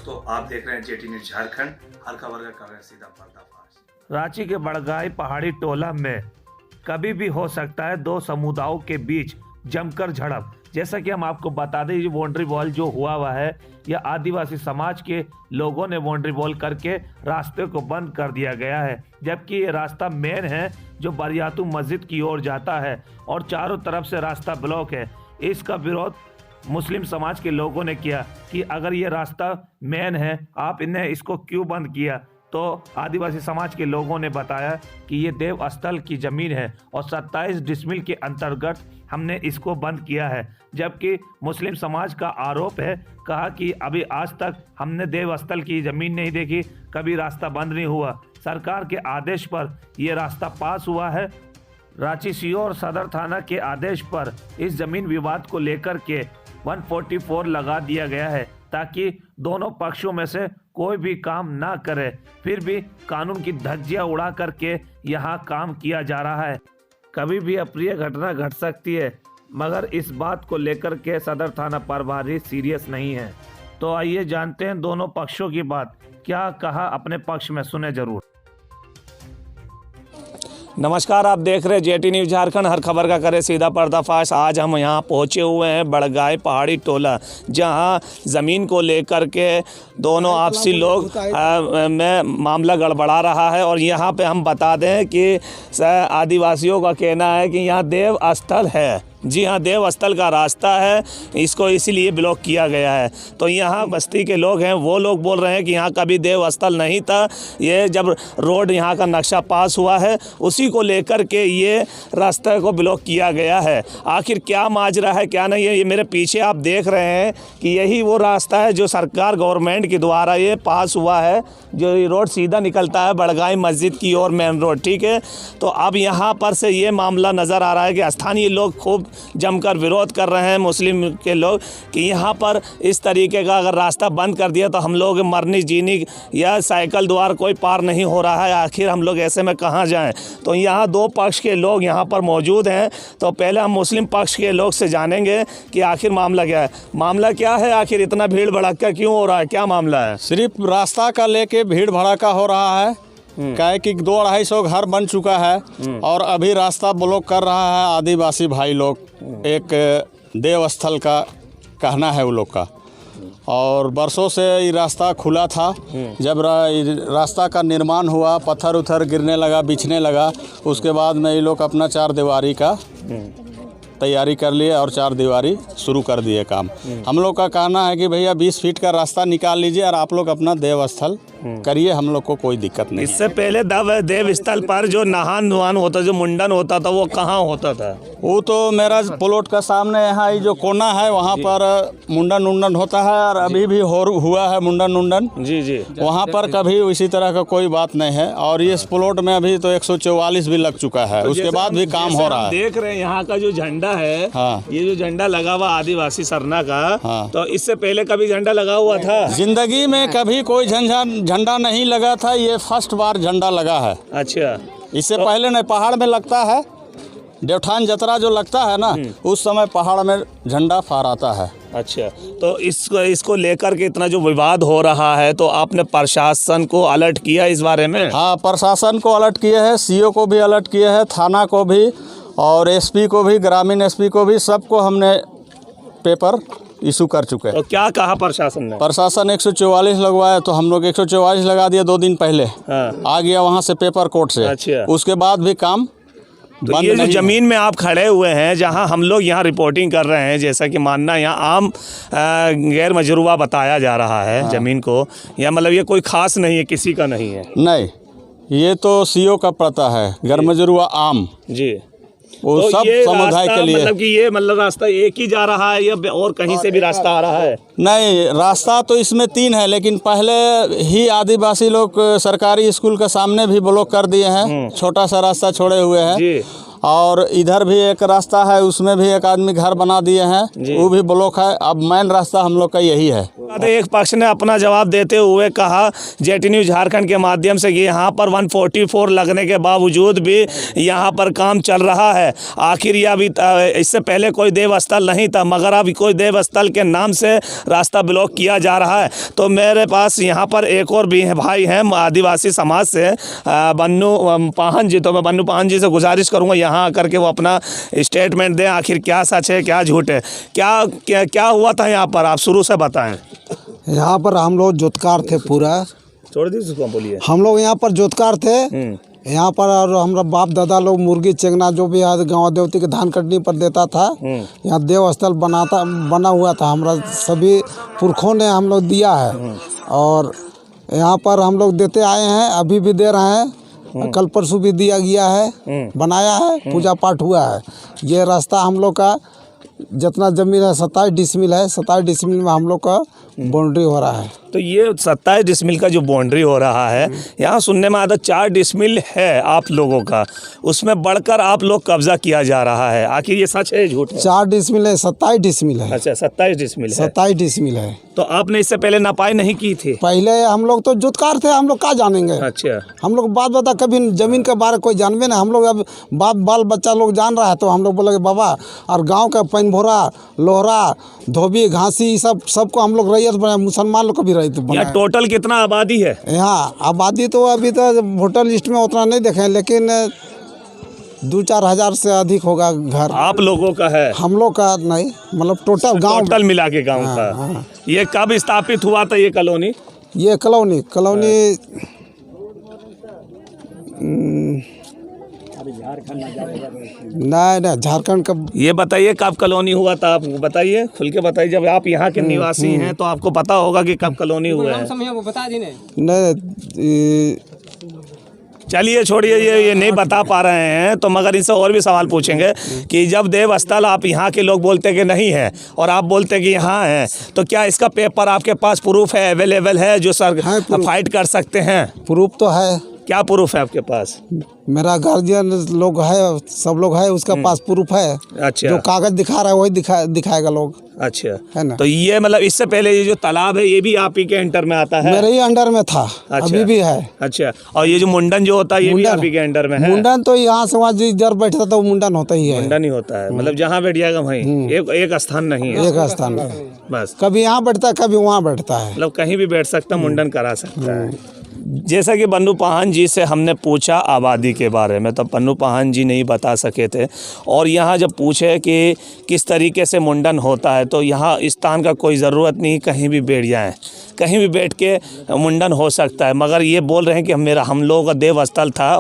दोस्तों, आप देख रहे हैं जेटी न्यूज झारखंड। हर खबर का कर रहे हैं सीधा पर्दाफाश। रांची के बड़गाई पहाड़ी टोला में कभी भी हो सकता है दो समुदायों के बीच जमकर झड़प। जैसा कि हम आपको बता दें, ये बाउंड्री वॉल जो हुआ है, यह आदिवासी समाज के लोगों ने बाउंड्री वॉल करके रास्ते को बंद कर दिया गया है। जबकि ये रास्ता मेन है जो बरियातू मस्जिद की ओर जाता है और चारों तरफ से रास्ता ब्लॉक है। इसका विरोध मुस्लिम समाज के लोगों ने किया कि अगर ये रास्ता मेन है, आप इन्हें इसको क्यों बंद किया। तो आदिवासी समाज के लोगों ने बताया कि ये देव स्थल की ज़मीन है और 27 डिसमिल के अंतर्गत हमने इसको बंद किया है। जबकि मुस्लिम समाज का आरोप है, कहा कि अभी आज तक हमने देव स्थल की ज़मीन नहीं देखी, कभी रास्ता बंद नहीं हुआ। सरकार के आदेश पर ये रास्ता पास हुआ है। रांची सीओ और सदर थाना के आदेश पर इस जमीन विवाद को लेकर के 144 लगा दिया गया है ताकि दोनों पक्षों में से कोई भी काम ना करे। फिर भी कानून की धज्जियां उड़ा करके यहाँ काम किया जा रहा है। कभी भी अप्रिय घटना घट सकती है, मगर इस बात को लेकर के सदर थाना प्रभारी सीरियस नहीं है। तो आइए जानते हैं दोनों पक्षों की बात, क्या कहा अपने पक्ष में, सुने जरूर। नमस्कार, आप देख रहे हैं जेटी न्यूज झारखंड। हर खबर का करे सीधा पर्दाफाश। आज हम यहाँ पहुँचे हुए हैं बड़गाई पहाड़ी टोला, जहाँ ज़मीन को लेकर के दोनों आपसी लोग में मामला गड़बड़ा रहा है। और यहाँ पे हम बता दें कि आदिवासियों का कहना है कि यहाँ देव स्थल है। जी हाँ, देव स्थल का रास्ता है, इसको इसीलिए ब्लॉक किया गया है। तो यहाँ बस्ती के लोग हैं, वो लोग बोल रहे हैं कि यहाँ कभी देव स्थल नहीं था। ये जब रोड यहाँ का नक्शा पास हुआ है, उसी को लेकर के ये रास्ते को ब्लॉक किया गया है। आखिर क्या माजरा है, क्या नहीं है, ये मेरे पीछे आप देख रहे हैं कि यही वो रास्ता है जो सरकार गवर्नमेंट के द्वारा ये पास हुआ है। जो ये रोड सीधा निकलता है बड़गाई मस्जिद की ओर, मेन रोड, ठीक है। तो अब यहाँ पर से ये मामला नज़र आ रहा है कि स्थानीय लोग खूब जमकर विरोध कर रहे हैं, मुस्लिम के लोग, कि यहाँ पर इस तरीके का अगर रास्ता बंद कर दिया तो हम लोग मरनी जीनी या साइकिल द्वार कोई पार नहीं हो रहा है। आखिर हम लोग ऐसे में कहाँ जाएं। तो यहाँ दो पक्ष के लोग यहाँ पर मौजूद हैं। तो पहले हम मुस्लिम पक्ष के लोग से जानेंगे कि आखिर मामला क्या है। मामला क्या है, आखिर इतना भीड़ भड़का क्यों हो रहा है, क्या मामला है? सिर्फ रास्ता का लेके भीड़ भड़का हो रहा है। क्या कि 200-250 घर बन चुका है और अभी रास्ता ब्लॉक कर रहा है आदिवासी भाई लोग। एक देव स्थल का कहना है वो लोग का, और बरसों से ये रास्ता खुला था। जब रास्ता का निर्माण हुआ, पत्थर उथर गिरने लगा, बिछने लगा, उसके बाद में ये लोग अपना 4 दीवारी का तैयारी कर लिए और 4 दीवारी शुरू कर दिए काम। हम लोग का कहना है कि भैया 20 फीट का रास्ता निकाल लीजिए और आप लोग अपना देव स्थल करिए, हम लोग को कोई दिक्कत नहीं। इससे पहले देव स्थल पर जो नहान नुहान होता, जो मुंडन होता था, वो कहाँ होता था? वो तो मेरा प्लॉट का सामने यहाँ ये जो कोना है, वहाँ पर मुंडन होता है और अभी भी हुआ है मुंडन। जी। वहाँ पर कभी इसी तरह का कोई बात नहीं है। और ये प्लॉट में अभी तो 144 भी लग चुका है, उसके बाद भी काम हो रहा है। देख रहे हैं यहाँ का जो झंडा है, हाँ, ये जो झंडा लगा हुआ आदिवासी सरना का, हाँ, तो इससे पहले कभी झंडा लगा हुआ था? जिंदगी में कभी कोई झंडा नहीं लगा था, ये फर्स्ट बार झंडा लगा है। अच्छा, इससे पहले नहीं, पहाड़ में लगता है, देवठान जतरा जो लगता है ना, उस समय पहाड़ में झंडा फहराता है। अच्छा, तो इसको लेकर के इतना जो विवाद हो रहा है, तो आपने प्रशासन को अलर्ट किया इस बारे में? हाँ, प्रशासन को अलर्ट किए हैं, सीओ को भी अलर्ट किए हैं, थाना को भी और एसपी को भी, ग्रामीण एसपी को भी, सबको हमने पेपर इशू कर चुके हैं। तो क्या कहा प्रशासन ने? प्रशासन 144 लगवाया, तो हम लोग 144 लगा दिया 2 दिन पहले। हाँ। आ गया वहाँ से पेपर कोर्ट से। अच्छा। उसके बाद भी काम तो ये जो ज़मीन में आप खड़े हुए हैं, जहां हम लोग यहाँ रिपोर्टिंग कर रहे हैं, जैसा कि मानना यहाँ आम गैर मजरूबा बताया जा रहा है। हाँ। ज़मीन को, या मतलब ये कोई ख़ास नहीं है, किसी का नहीं है? नहीं, ये तो सीओ का पता है, गैर मजरूबा आम जी, वो तो सब समुदाय के लिए। मतलब कि ये रास्ता एक ही जा रहा है या और कहीं से भी रास्ता आ रहा है? नहीं, रास्ता तो इसमें 3 है, लेकिन पहले ही आदिवासी लोग सरकारी स्कूल के सामने भी ब्लॉक कर दिए हैं, छोटा सा रास्ता छोड़े हुए हैं। और इधर भी एक रास्ता है, उसमें भी एक आदमी घर बना दिए हैं, वो भी ब्लॉक है। अब मेन रास्ता हम लोग का यही है। एक पक्ष ने अपना जवाब देते हुए कहा जेटी न्यूज़ झारखंड के माध्यम से कि यहाँ पर 144 लगने के बावजूद भी यहाँ पर काम चल रहा है। आखिर यह अभी इससे पहले कोई देव स्थल नहीं था, मगर अब कोई देव स्थल के नाम से रास्ता ब्लॉक किया जा रहा है। तो मेरे पास यहाँ पर एक और भी है भाई हैं आदिवासी समाज से, बन्नू पाहन जी। तो मैं बन्नू पाहन जी से गुजारिश करूँगा यहाँ आकर के वो अपना स्टेटमेंट दें, आखिर क्या सच है क्या झूठ है, क्या हुआ था यहाँ पर, आप शुरू से बताएं। यहाँ पर हम लोग जोतकार थे, पूरा छोड़ दीजिए, बोलिए। हम लोग यहाँ पर जोतकार थे यहाँ पर, और हमारा बाप दादा लोग मुर्गी चेंगना जो भी गाँव देवती के धान कटनी पर देता था। यहाँ देव स्थल बना हुआ था, हमारा सभी पुरखों ने हम लोग दिया है और यहाँ पर हम लोग देते आए हैं, अभी भी दे रहे हैं। कल परसों भी दिया गया है, बनाया है, पूजा पाठ हुआ है। ये रास्ता हम लोग का जितना जमीन है 27 डिसमिल है, 27 डिसमिल में हम लोग का बाउंड्री हो रहा है। तो ये 27 डिसमिल का जो बाउंड्री हो रहा है, यहाँ सुनने में आता 4 डिसमिल है आप लोगों का, उसमें बढ़कर आप लोग कब्जा किया जा रहा है। आखिर ये सच है झूठ है? 4 डिसमिल है, 27 डिसमिल है। अच्छा, 27 डिसमिल है। 27 डिसमिल है। तो आपने इससे पहले नपाई नहीं की थी? पहले हम लोग तो जोतकार थे, हम लोग क्या जानेंगे। अच्छा, हम लोग बात बता कभी जमीन के बारे कोई जानवे ना। हम लोग अब बाल बच्चा लोग जान रहा है, तो हम लोग बोले बाबा, और गांव का पैनभोरा, लोहरा, धोबी, घासी, सबको हम लोग रैयत बनाए, मुसलमान लोग को भी रैयत बनाए। टोटल कितना आबादी है यहाँ? आबादी तो अभी तो वोटर लिस्ट में उतना नहीं देखे, लेकिन 2-4 हज़ार से अधिक होगा घर। आप लोगों का है? हम लोग का नहीं, मतलब टोटल गांव, टोटल मिला के गाँव का। हाँ। ये कब स्थापित हुआ था ये कॉलोनी? ये कॉलोनी नहीं झारखंड का। ये बताइए कब कॉलोनी हुआ था, आप बताइए, खुल के बताइए। जब आप यहाँ के निवासी हैं तो आपको पता होगा कि कब कॉलोनी हुआ है। वो बता दी नहीं। चलिए छोड़िए, ये नहीं बता पा रहे हैं तो मगर इनसे और भी सवाल पूछेंगे कि जब देव स्थल आप यहाँ के लोग बोलते कि नहीं है और आप बोलते कि यहाँ है, तो क्या इसका पेपर आपके पास प्रूफ है, अवेलेबल है जो सर फाइट कर सकते हैं? प्रूफ तो है। क्या प्रूफ है आपके पास? मेरा गार्जियन लोग है, सब लोग है, उसका पास प्रूफ है। अच्छा, जो कागज दिखा रहा है वही दिखाएगा लोग। अच्छा, है ना। तो ये मतलब इससे पहले ये जो तालाब है ये भी आप ही के अंडर में आता है? मेरे ही अंडर में था। अच्छा, अभी भी है। अच्छा, और ये जो मुंडन जो होता है ये भी आप ही के अंडर में है? मुंडन तो यहाँ से वहाँ जिधर बैठता था वो मुंडन होता ही है। मुंडन ही होता है, मतलब जहाँ बैठ जाएगा वहीं, एक स्थान नहीं है। एक स्थान बस, कभी यहाँ बैठता है कभी वहाँ बैठता है, मतलब कहीं भी बैठ सकता, मुंडन करा सकता है। जैसा कि बन्नू पाहन जी से हमने पूछा आबादी के बारे में, तो बन्नू पाहन जी नहीं बता सके थे। और यहाँ जब पूछे कि किस तरीके से मुंडन होता है, तो यहाँ स्थान का कोई ज़रूरत नहीं, कहीं भी बैठ जाएं, कहीं भी बैठ के मुंडन हो सकता है। मगर ये बोल रहे हैं कि हम लोगों का देव स्थल था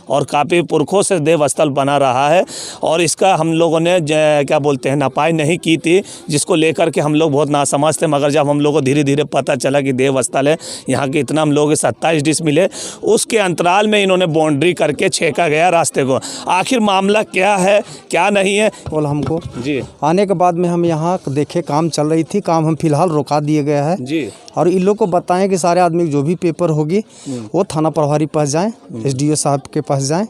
और काफ़ी पुरखों से देव स्थल बना रहा है, और इसका हम लोगों ने क्या बोलते हैं नपाई नहीं की थी, जिसको लेकर के हम लोग बहुत नासमझ थे। मगर जब हम लोग को धीरे धीरे पता चला कि देव स्थल है, यहाँ के इतना हम लोग 27 डिस मिले, उसके अंतराल में इन्होंने बाउंड्री करके छेका गया रास्ते को। आखिर मामला क्या है क्या नहीं है? बोल हमको जी आने के बाद में हम यहाँ देखे काम चल रही थी, काम हम फिलहाल रोका दिए गया है जी। और इन लोग को बताएं कि सारे आदमी जो भी पेपर होगी वो थाना प्रभारी पास जाएं, SDO साहब के पास जाएं,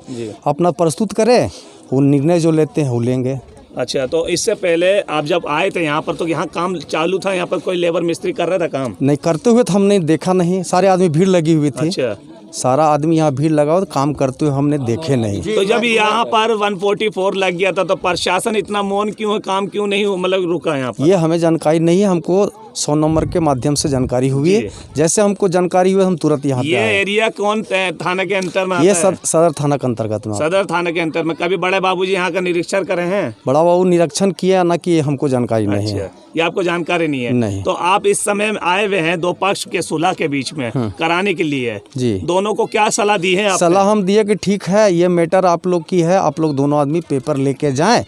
अपना प्रस्तुत करें, वो निर्णय जो लेते हैं वो लेंगे। अच्छा, तो इससे पहले आप जब आए थे यहाँ पर तो यहाँ काम चालू था, यहाँ पर कोई लेबर मिस्त्री कर रहा था काम? नहीं करते हुए तो हमने देखा नहीं, सारे आदमी भीड़ लगी हुई थी। अच्छा, सारा आदमी यहाँ भीड़ लगा तो काम करते हुए हमने देखे नहीं। तो जब यहाँ पर 144 लग गया था तो प्रशासन इतना मौन क्यों है, काम क्यों नहीं मतलब रुका यहाँ पर? ये हमें जानकारी नहीं है, हमको 100 नंबर के माध्यम से जानकारी हुई है। जैसे हमको जानकारी हुई हम तुरंत यहाँ ये एरिया कौन थाना के अंतर में आता ये है? सदर थाना के अंतर्गत में। सदर थाना के अंतर में। कभी बड़े बाबूजी यहाँ का निरीक्षण करे हैं? बड़ा बाबू निरीक्षण किया ना कि हमको जानकारी नहीं है। ये आपको जानकारी नहीं है? नहीं। तो आप इस समय आए हुए हैं दो पक्ष के सुलह के बीच में कराने के लिए जी। दोनों को क्या सलाह दी है? सलाह हम दिए कि ठीक है ये मैटर आप लोग की है, आप लोग दोनों आदमी पेपर लेके जाएं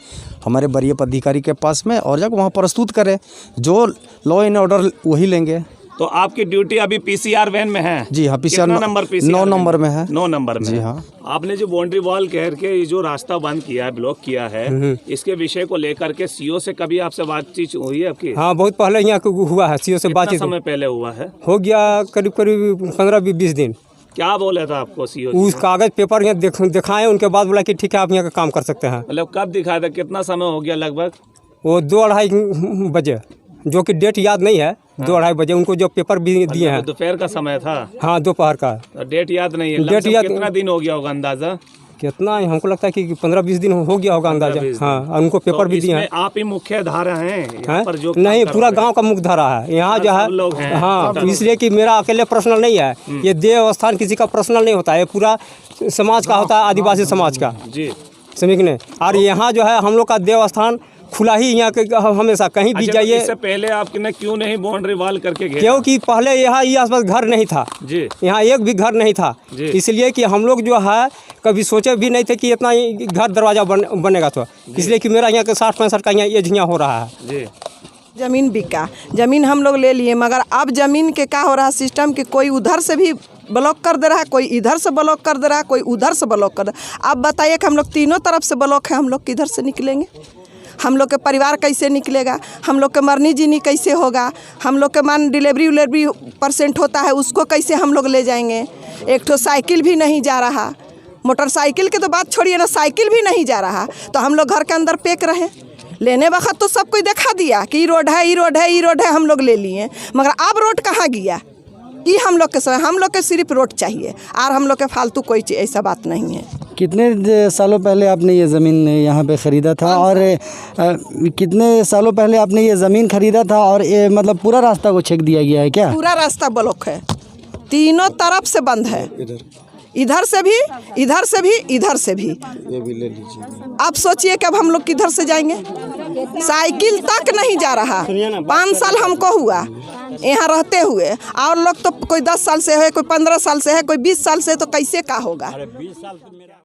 हमारे वरीय पदाधिकारी के पास में और जाकर वहाँ प्रस्तुत करें, जो लॉ एंड ऑर्डर वही लेंगे। तो आपकी ड्यूटी अभी PCR वैन में है? जी हाँ, PCR नंबर? 9 नंबर में है। 9 नंबर में। जी हाँ। आपने जो बाउंड्री वॉल कह के ये जो रास्ता बंद किया है, ब्लॉक किया है, इसके विषय को लेकर के CO से कभी आपसे बातचीत हुई है आपकी? हाँ, बहुत पहले यहाँ हुआ है, CO से बातचीत। समय पहले हुआ है? हो गया करीब 15-20 दिन। क्या बोला था आपको सीओ? उस कागज पेपर यहाँ दिखाए, उनके बाद बोला कि ठीक है आप यहाँ का काम कर सकते हैं। मतलब कब दिखाया था, कितना समय हो गया लगभग? वो 2-2:30 बजे, जो कि डेट याद नहीं है। 2-2:30 बजे उनको जो पेपर भी दिए हैं। दोपहर का समय था? हाँ दोपहर का। डेट याद नहीं है? डेट याद कितना दिन हो गया होगा अंदाजा? कितना हमको लगता है कि 15-20 दिन हो गया होगा अंदाजा। हाँ उनको पेपर भी दिए हैं। आप ही मुख्य धारा हैं यहाँ पर जो नहीं, पूरा गांव का मुख्य धारा है यहाँ जो है लोग हैं। हाँ, इसलिए कि मेरा अकेले पर्सनल नहीं है, ये देवस्थान किसी का पर्सनल नहीं होता है, पूरा समाज का होता है, आदिवासी समाज का जी, समझ गए। और यहाँ जो है हम लोग का देवस्थान खुला ही यहाँ के हमेशा कहीं भी जाइए। इससे पहले आपने क्यों नहीं बाउंड्री वॉल करके घेरा? क्योंकि पहले यहाँ ये आसपास घर नहीं था जी, यहाँ एक भी घर नहीं था, इसलिए कि हम लोग जो है कभी सोचे भी नहीं थे कि इतना घर दरवाजा बनेगा। तो इसलिए कि मेरा यहाँ के 60-65 का यहाँ एज यहाँ हो रहा है जी। जमीन बिका, जमीन हम लोग ले लिए, मगर अब जमीन के क्या हो रहा है सिस्टम कि कोई उधर से भी ब्लॉक कर दे रहा है, कोई इधर से ब्लॉक कर दे रहा है, कोई उधर से ब्लॉक कर दे रहा है। अब बताइए कि हम लोग तीनों तरफ से ब्लॉक है, हम लोग किधर से निकलेंगे? हम लोग के परिवार कैसे निकलेगा? हम लोग के मरनी जीनी कैसे होगा? हम लोग के मान डिलीवरी % होता है, उसको कैसे हम लोग ले जाएंगे? एक तो साइकिल भी नहीं जा रहा, मोटरसाइकिल के तो बात छोड़िए ना, साइकिल भी नहीं जा रहा, तो हम लोग घर के अंदर पैक रहे। लेने वक्त तो सब कोई दिखा दिया कि रोड है, ये रोड है, ये रोड है, हम लोग ले लिए, मगर अब रोड कहाँ गया? ये हम लोग के समय, हम लोग के सिर्फ रोड चाहिए, और हम लोग के फालतू कोई ऐसा बात नहीं है। कितने सालों पहले आपने ये ज़मीन यहाँ पे ख़रीदा था, और कितने सालों पहले आपने ये ज़मीन ख़रीदा था, और ये मतलब पूरा रास्ता को चेक दिया गया है क्या? पूरा रास्ता ब्लॉक है, तीनों तरफ से बंद है, इधर से भी, इधर से भी, इधर से भी। ये भी ले लीजिए। आप सोचिए कि अब हम लोग किधर से जाएंगे? साइकिल तक नहीं जा रहा। 5 साल हमको हुआ यहाँ रहते हुए, और लोग तो कोई 10 साल से है, कोई 15 साल से है, कोई 20 साल से, तो कैसे क्या होगा?